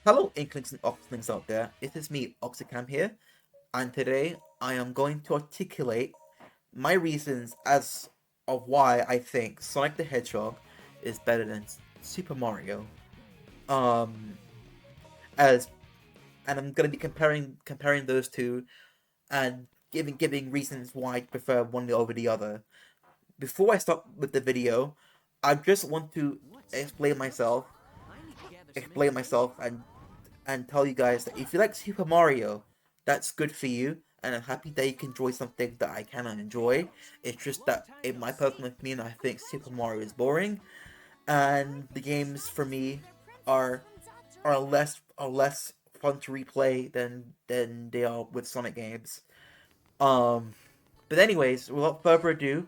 Hello Inklings and Oxlings out there, it is me, Oxycam here, and today I am going to articulate my reasons as of why I think Sonic the Hedgehog is better than Super Mario. Um, as and I'm gonna be comparing those two and giving reasons why I prefer one over the other. Before I start with the video, I just want to explain myself, explain myself, and tell you guys that if you like Super Mario, that's good for you, and I'm happy that you can enjoy something that I cannot enjoy. It's just that, in my personal opinion, I think Super Mario is boring, and the games for me are are less fun to replay than they are with Sonic games. Um, but anyways, without further ado,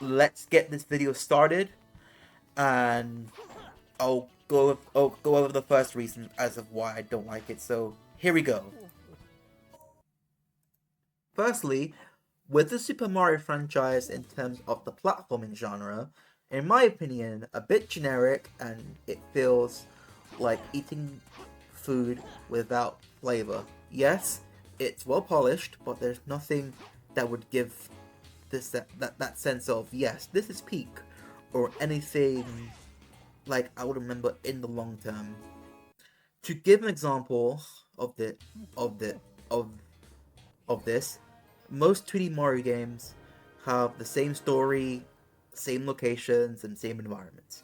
let's get this video started, and I'll go over the first reason as of why I don't like it. So here we go. Firstly, with the Super Mario franchise in terms of the platforming genre, in my opinion, a bit generic and it feels like eating food without flavor. Yes, it's well polished, but there's nothing that would give that sense of yes, this is peak, or anything like I would remember in the long term. To give an example of the of the of of this, most 2D Mario games have the same story, same locations, and same environments.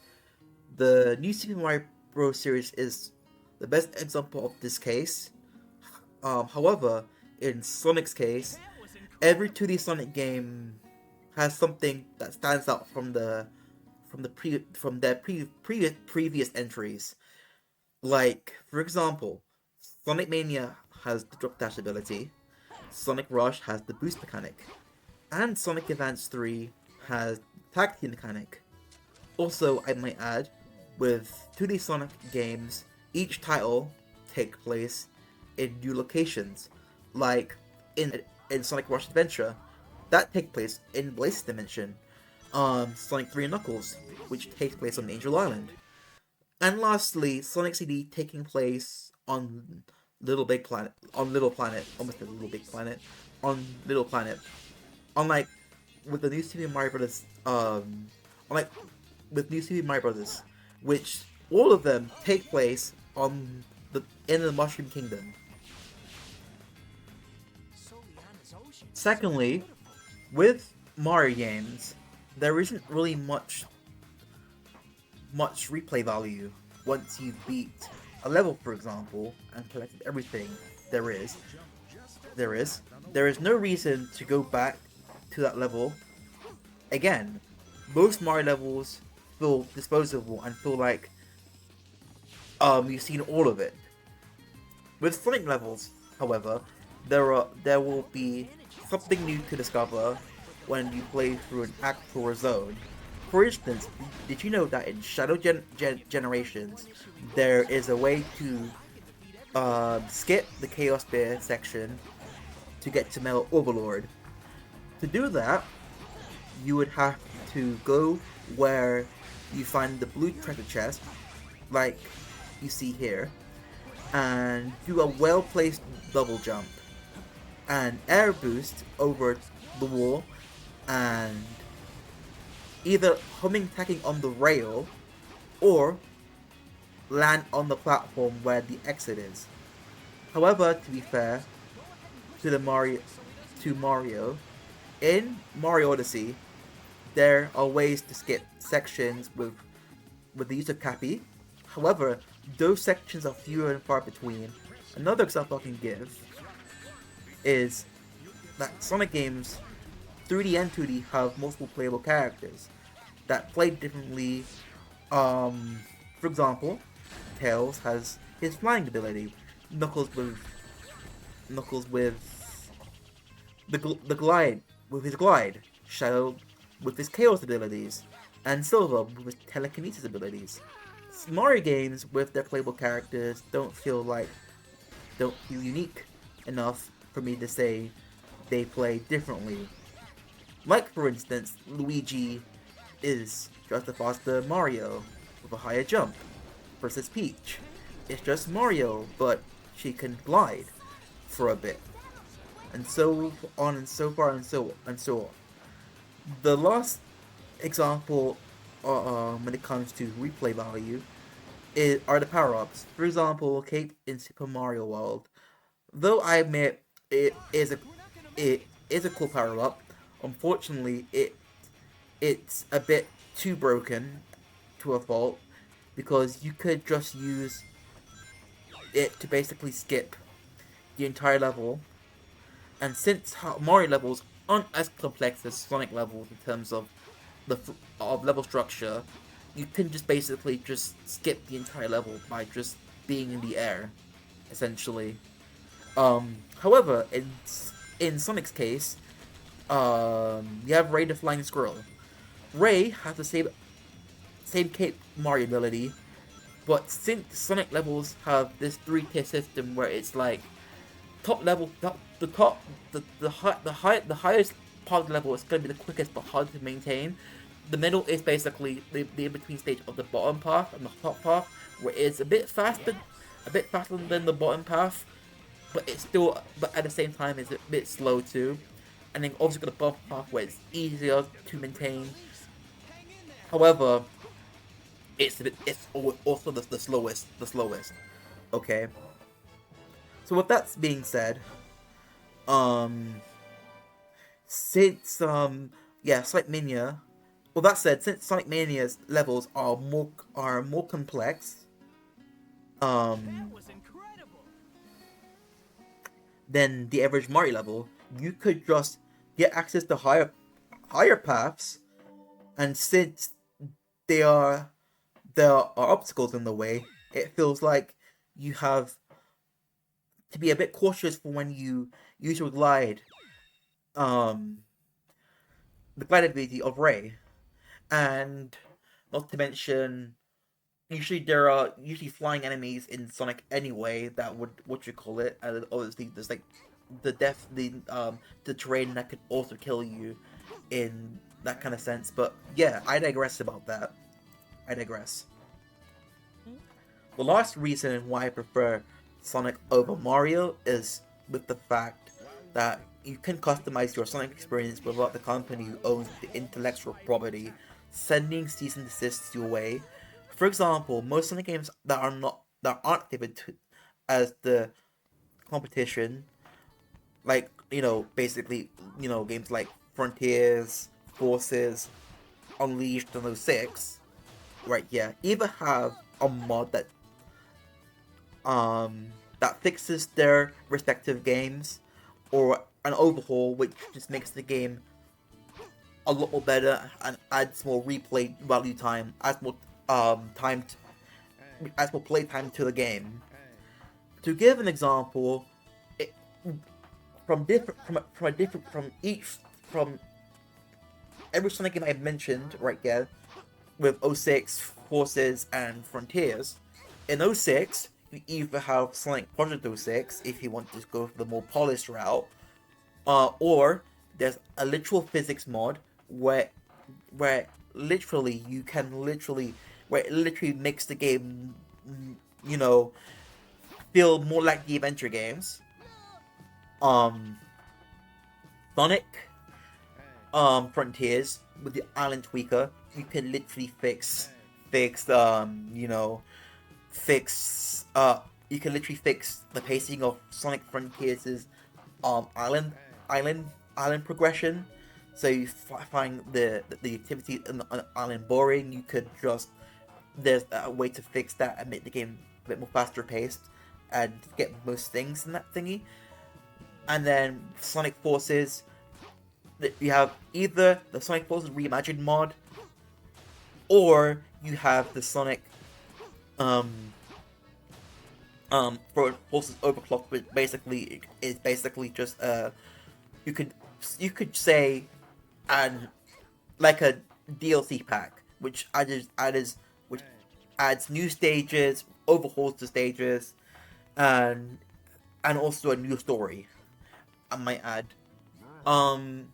The new Super Mario Bros. Series is the best example of this case. However, in Sonic's case, every 2D Sonic game has something that stands out from their previous entries. Like, for example, Sonic Mania has the drop dash ability, Sonic Rush has the boost mechanic, and Sonic Advance 3 has tag team mechanic. Also, I might add, with 2D Sonic games, each title take place in new locations, like in Sonic Rush Adventure, that takes place in Blaze's Dimension, Sonic 3 and Knuckles, which takes place on Angel Island, and lastly, Sonic CD taking place on Little Planet, almost a Little Big Planet, on Little Planet. Unlike with the new Super Mario Brothers, unlike with new Super Mario Brothers, which all of them take place on the Mushroom Kingdom. Secondly, with Mario games, there isn't really much replay value once you beat a level, for example, and collected everything there is. There is. There is no reason to go back to that level again. Most Mario levels feel disposable and feel like you've seen all of it. With Sonic levels, however, there will be something new to discover when you play through an actual zone. For instance, did you know that in Shadow Generations, there is a way to skip the Chaos Bear section to get to Metal Overlord? To do that, you would have to go where you find the blue treasure chest, like you see here, and do a well-placed double jump, and air boost over the wall, and either humming tacking on the rail or land on the platform where the exit is. However, to be fair to Mario, in Mario Odyssey, there are ways to skip sections with the use of Cappy. However, those sections are fewer and far between. Another example I can give is that Sonic games 3D and 2D have multiple playable characters that play differently. For example, Tails has his flying ability, Knuckles with the glide with his glide, Shadow with his Chaos abilities, and Silver with his telekinesis abilities. Mario games with their playable characters don't feel unique enough for me to say they play differently. Like, for instance, Luigi is just a faster Mario with a higher jump versus Peach. it's just Mario, but she can glide for a bit, and so on and so far and so on. The last example, when it comes to replay value, are the power ups. For example, Cape in Super Mario World. Though I admit it is a cool power up, unfortunately it's a bit too broken to a fault because you could just use it to basically skip the entire level. And since Mario levels aren't as complex as Sonic levels in terms of level structure, you can just basically just skip the entire level by just being in the air, essentially. However, in Sonic's case, you have Ray the Flying Squirrel. Ray has the same Cape Mario ability, but since Sonic levels have this 3-tier system where it's like top level, the top, the highest part of the level is going to be the quickest but hard to maintain. The middle is basically the in between stage of the bottom path and the top path, where it's a bit faster than the bottom path, but it's still, but at the same time, it's a bit slow too. And then obviously got the bottom path where it's easier to maintain. However, it's also the slowest. Okay. So with that being said, um, since yeah, Sonic Mania. Well, that said, since Sonic Mania's levels are more complex, um, than the average Mario level, you could just get access to higher paths, and since they are there are obstacles in the way, it feels like you have to be a bit cautious for when you use your glide, um, the glide ability of Ray, and not to mention, usually there are usually flying enemies in Sonic anyway. That would what you call it, and obviously there's like the terrain that could also kill you in that kind of sense. But yeah, I digress about that. I digress. The last reason why I prefer Sonic over Mario is with the fact that you can customize your Sonic experience without the company who owns the intellectual property sending cease and desists your way. For example, most Sonic games that aren't favored as the competition, like basically games like Frontiers, Forces, Unleashed, and 06, right? Yeah, either have a mod that fixes their respective games, or an overhaul which just makes the game a lot more better and adds more replay value time, adds more time, adds more play time to the game. To give an example, it, from every Sonic game I've mentioned right here, with 06, Forces, and Frontiers. In 06, you either have Sonic Project 06 if you want to go for the more polished route, or there's a literal physics mod where literally you can literally where it literally makes the game, you know, feel more like the adventure games. Um, Sonic, Frontiers with the Island Tweaker, you can literally fix fix you can literally fix the pacing of Sonic Frontiers' island island island progression. So you find the activity in the island boring, you could just there's a way to fix that and make the game a bit more faster paced and get most things in that thingy. And then Sonic Forces, you have either the Sonic Forces Reimagined mod, or you have the Sonic um for Forces Overclock, which basically is basically just you could say and like a DLC pack, which adds new stages, overhauls the stages, and also a new story, I might add. Um,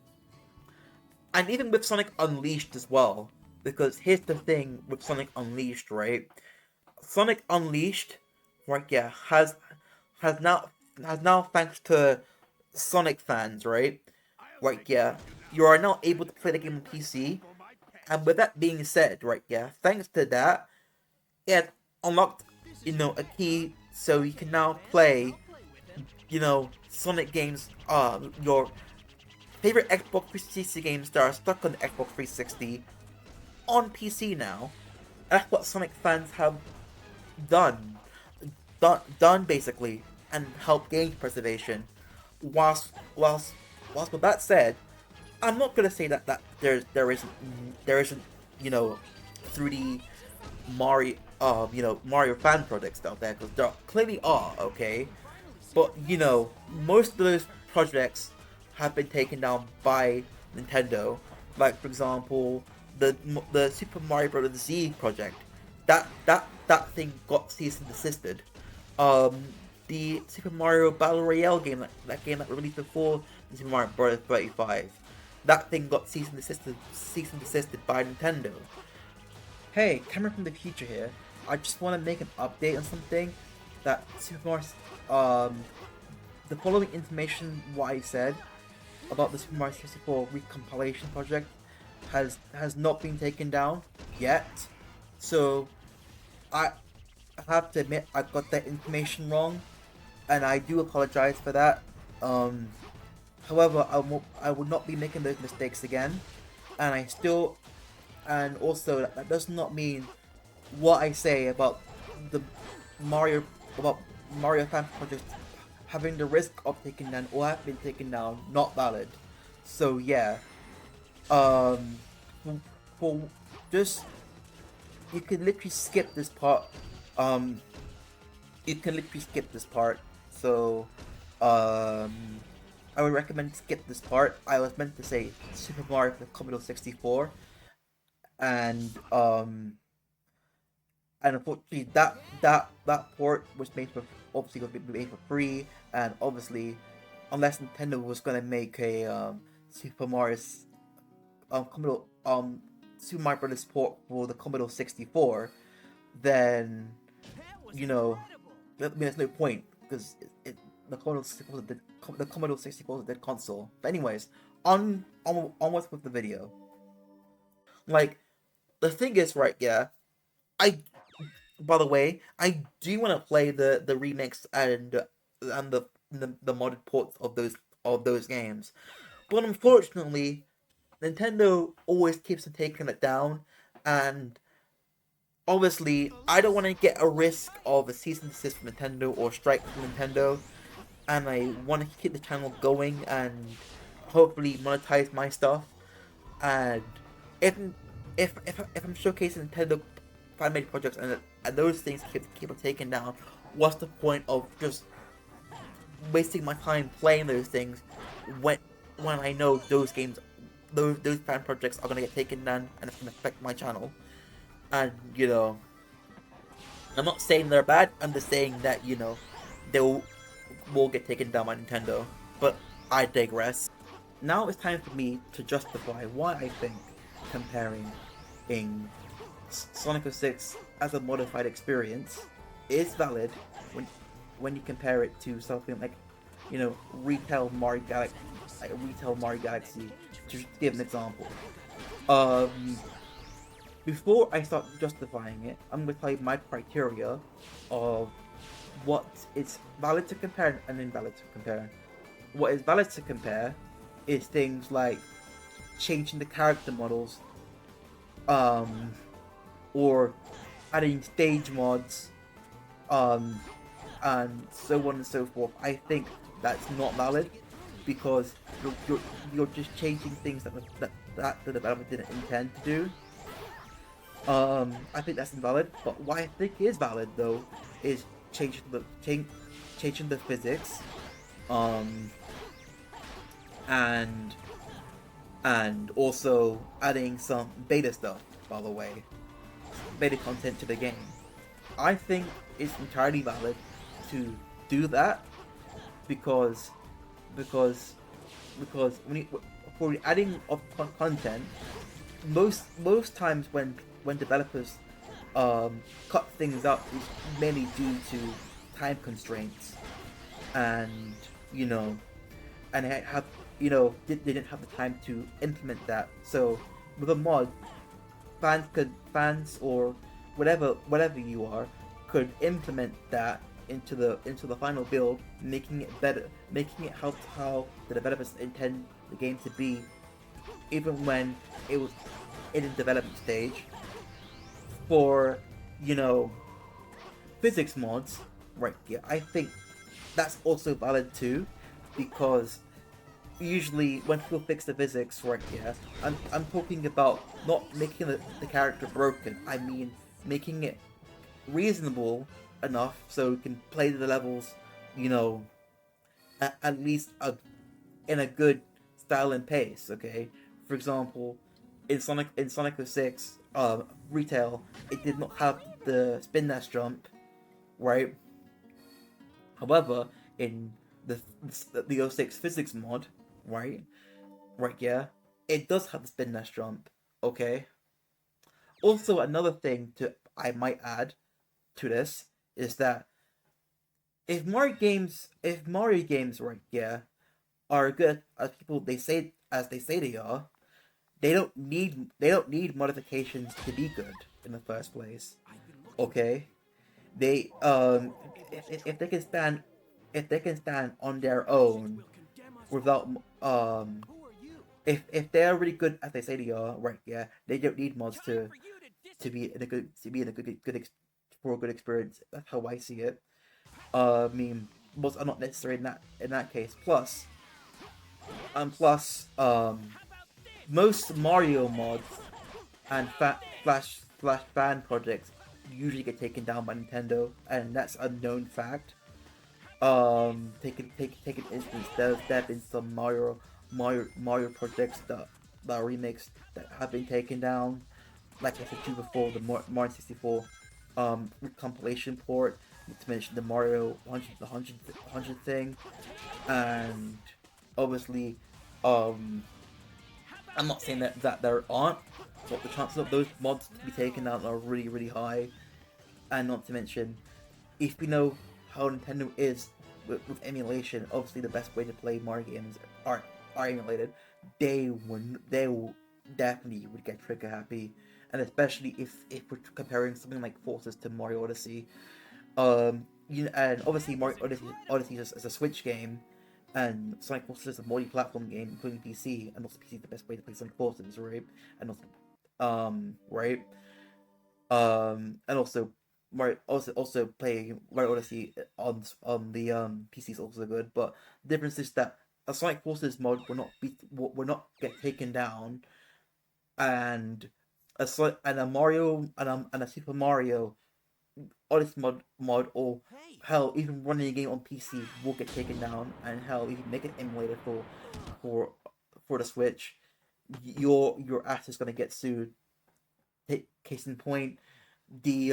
and even with Sonic Unleashed as well, because here's the thing with Sonic Unleashed, right? Sonic Unleashed right? Yeah, has now has now thanks to Sonic fans, right? Right, yeah, you are now able to play the game on PC. And with that being said, right, yeah, thanks to that, it unlocked, a key so you can now play, Sonic games, your favorite Xbox 360 games that are stuck on the Xbox 360 on PC now. That's what Sonic fans have done, done basically, and help game preservation. Whilst with that said, I'm not gonna say that there isn't 3D Mario fan projects out there, because there clearly are, okay, but most of those projects have been taken down by Nintendo. Like, for example, the Super Mario Bros. Z project, that thing got cease and desisted. Um, the Super Mario Battle Royale game, that game that released before the Super Mario Bros. 35, that thing got cease and desisted by Nintendo. Hey, camera from the future here. I just want to make an update on something that Super Mario, the following information what I said about the Super Mario 64 recompilation project has not been taken down yet. So I have to admit I got that information wrong, and I do apologize for that. However, I will not be making those mistakes again, and also that does not mean what I say about the Mario about Mario fan projects having the risk of taken down or have been taken down not valid. So yeah, um, for just you can literally skip this part. Um, you can literally skip this part. So I would recommend skip this part. I was meant to say Super Mario for the Commodore 64, and unfortunately that port was made for obviously going to be made for free, and obviously unless Nintendo was going to make a Super Mario's Commodore Super Mario Brothers port for the Commodore 64, then there's no point, because the Commodore 64 the Commodore 64 is a dead console. But anyways, onwards with the video. Like, the thing is, right, yeah, I by the way, I do want to play the remix and the modded ports of those games, but unfortunately, Nintendo always keeps on taking it down, and obviously, I don't want to get a risk of a cease and desist from Nintendo or strike from Nintendo, and I want to keep the channel going and hopefully monetize my stuff. And if if I'm showcasing Nintendo fan-made projects and those things keep on taken down, what's the point of just wasting my time playing those things when I know those games, those fan projects are gonna get taken down and it's gonna affect my channel? And I'm not saying they're bad. I'm just saying that they will get taken down by Nintendo. But I digress. Now it's time for me to justify why I think comparing in Sonic 06 as a modified experience is valid when you compare it to something like retail Mario Galaxy, to give an example. Before I start justifying it, I'm going to tell you my criteria of what is valid to compare and invalid to compare. What is valid to compare is things like changing the character models, or adding stage mods, and so on and so forth. I think that's not valid, because you're just changing things that the developer didn't intend to do. I think that's invalid. But what I think is valid though is changing the physics, and also adding some beta stuff. By the way, beta content to the game. I think it's entirely valid to do that, because for the adding of content, most times when developers cut things up is mainly due to time constraints, and you know, and I have you know they didn't have the time to implement that. So with a mod, fans or whatever you are could implement that into the final build, making it better, making it how the developers intend the game to be, even when it was in the development stage. For you know physics mods, right? Yeah, I think that's also valid too, because usually when people fix the physics, right? Yeah, I'm talking about not making the character broken. I mean making it reasonable enough so you can play the levels, you know, at least in a good style and pace. Okay, for example, in Sonic 06, retail, it did not have the spin dash jump, right? However, in the O 06 physics mod, right, yeah, it does have the spin dash jump. Okay. Also, another thing to I might add to this is that if Mario games, right, yeah, are good as people they say they are, they don't need modifications to be good in the first place. Okay, they if they can stand on their own without if they're really good as they say they are, right, yeah, they don't need mods to be in a for a good experience. That's how I see it. I mean, mods are not necessary in that case. Plus, most Mario mods and Flash fan projects usually get taken down by Nintendo, and that's a known fact. Take an instance. There have been some Mario projects that are remakes that have been taken down. Like I said to you before, the Mario 64 compilation port, not to mention the Mario 100 thing, and obviously, um, I'm not saying that there aren't, but the chances of those mods to be taken out are really high. And not to mention, if we know how Nintendo is with emulation, obviously the best way to play Mario games are emulated. They will definitely would get trigger happy, and especially if we're comparing something like Forces to Mario Odyssey. And obviously Odyssey is a Switch game, and Sonic Forces is a multi-platform game, including PC, and also PC is the best way to play Sonic Forces, right? And also, right, and also also playing Mario Odyssey on the PC is also good. But the difference is that a Sonic Forces mod will not get taken down, and and a Mario and a Super Mario Odyssey mod, or hell, even running a game on PC will get taken down, and hell, if you make an emulator for for the Switch, your ass is gonna get sued. Case in point, the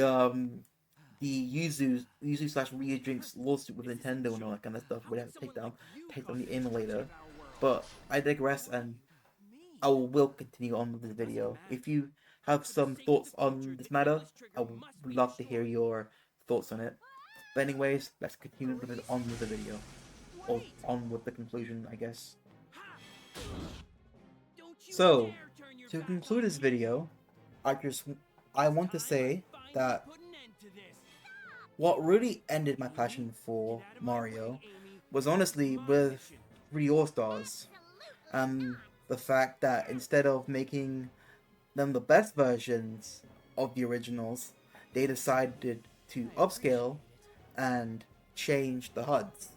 Yuzu slash Ryu Drinks lawsuit with Nintendo and all that kind of stuff. We have to take down the emulator. But I digress, and I will continue on with this video. If you have some thoughts on this matter, I would love to hear your thoughts on it. But anyways, let's continue on with the video, or on with the conclusion, I guess. So, to conclude this video, I want to say that what really ended my passion for Mario was honestly with 3 All Stars. The fact that instead of making them the best versions of the originals, they decided to upscale and change the HUDs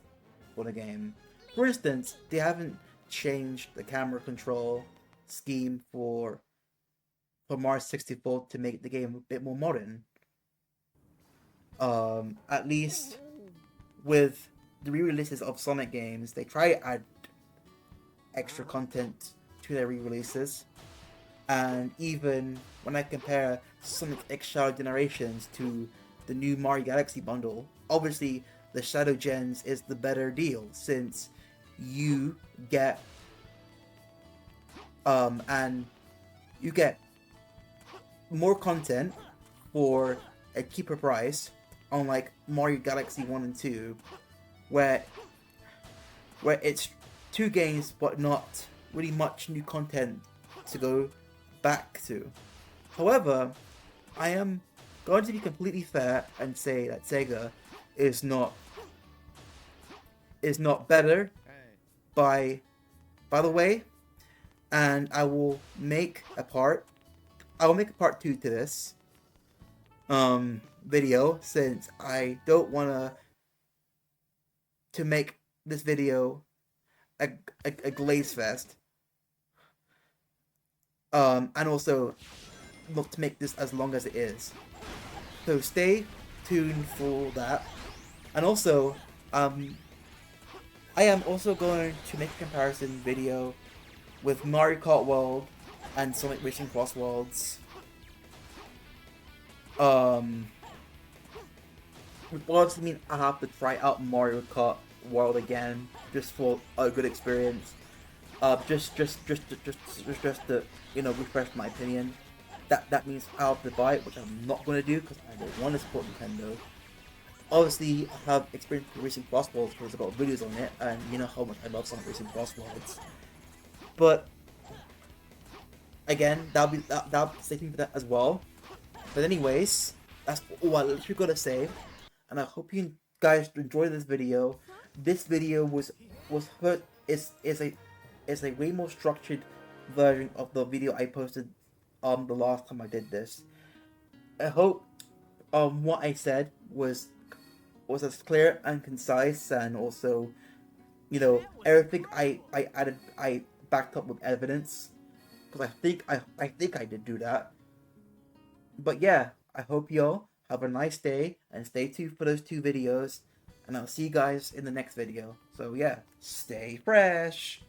for the game. For instance, they haven't changed the camera control scheme for Mario 64 to make the game a bit more modern. At least with the re-releases of Sonic games, they try to add extra content to their re-releases. And even when I compare Sonic X Shadow Generations to the new Mario Galaxy bundle, obviously the Shadow Gens is the better deal, since you get and you get more content for a cheaper price, unlike Mario Galaxy 1 and 2, where it's two games but not really much new content to go back to. However, I am going to be completely fair and say that Sega is not better by the way, and I will make a part 2 to this video, since I don't want to make this video a glaze fest, and also look to make this as long as it is. So stay tuned for that. And also, I am also going to make a comparison video with Mario Kart World and Sonic Racing Cross Worlds. Which obviously mean I have to try out Mario Kart World again, just for a good experience. Just to, you know, refresh my opinion. That means I'll have to buy it, which I'm not going to do because I don't want to support Nintendo. Obviously, I have experience with Racing Cross Worlds because I've got videos on it, and you know how much I love Sonic Racing Cross Worlds. But again, that'll stay tuned for that as well. But anyways, that's all I literally gotta say, and I hope you guys enjoy this video. This video is a way more structured version of the video I posted the last time I did this. I hope what I said was as clear and concise, and also, you know, everything I backed up with evidence, because I think I did do that. But yeah, I hope y'all have a nice day and stay tuned for those 2 videos, and I'll see you guys in the next video. So yeah, stay fresh.